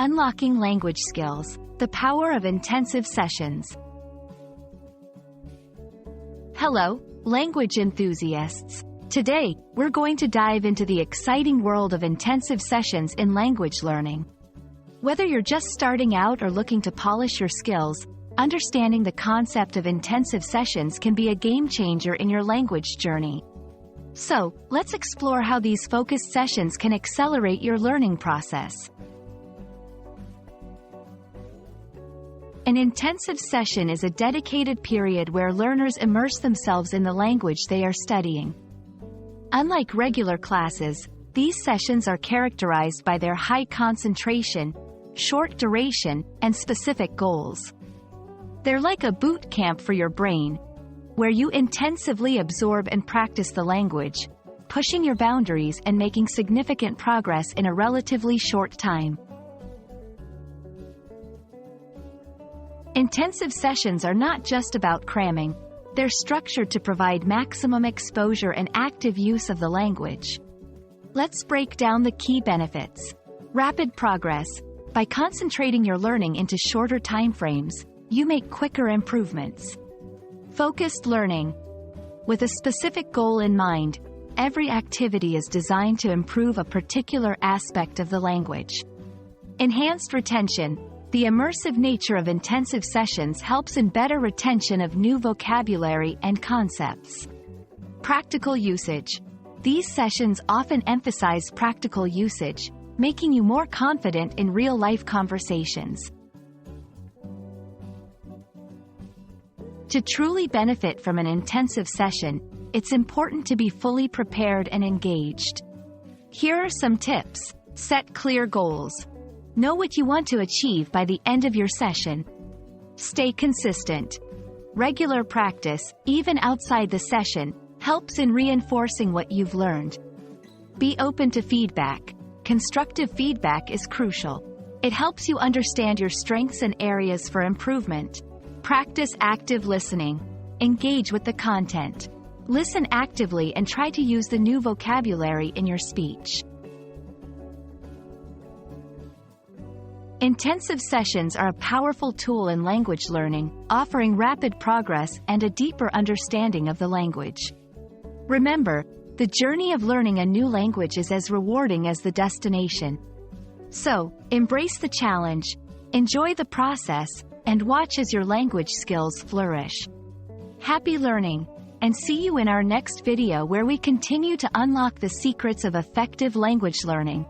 Unlocking language skills, the power of intensive sessions. Hello, language enthusiasts. Today, we're going to dive into the exciting world of intensive sessions in language learning. Whether you're just starting out or looking to polish your skills, understanding the concept of intensive sessions can be a game changer in your language journey. So, let's explore how these focused sessions can accelerate your learning process. An intensive session is a dedicated period where learners immerse themselves in the language they are studying. Unlike regular classes, these sessions are characterized by their high concentration, short duration, and specific goals. They're like a boot camp for your brain, where you intensively absorb and practice the language, pushing your boundaries and making significant progress in a relatively short time. Intensive sessions are not just about cramming. They're structured to provide maximum exposure and active use of the language. Let's break down the key benefits. Rapid progress. By concentrating your learning into shorter timeframes, you make quicker improvements. Focused learning. With a specific goal in mind, every activity is designed to improve a particular aspect of the language. Enhanced retention. The immersive nature of intensive sessions helps in better retention of new vocabulary and concepts. Practical usage. These sessions often emphasize practical usage, making you more confident in real-life conversations. To truly benefit from an intensive session, it's important to be fully prepared and engaged. Here are some tips. Set clear goals. Know what you want to achieve by the end of your session. Stay consistent. Regular practice, even outside the session, helps in reinforcing what you've learned. Be open to feedback. Constructive feedback is crucial. It helps you understand your strengths and areas for improvement. Practice active listening. Engage with the content. Listen actively and try to use the new vocabulary in your speech. Intensive sessions are a powerful tool in language learning, offering rapid progress and a deeper understanding of the language. Remember, the journey of learning a new language is as rewarding as the destination. So, embrace the challenge, enjoy the process, and watch as your language skills flourish. Happy learning, and see you in our next video where we continue to unlock the secrets of effective language learning.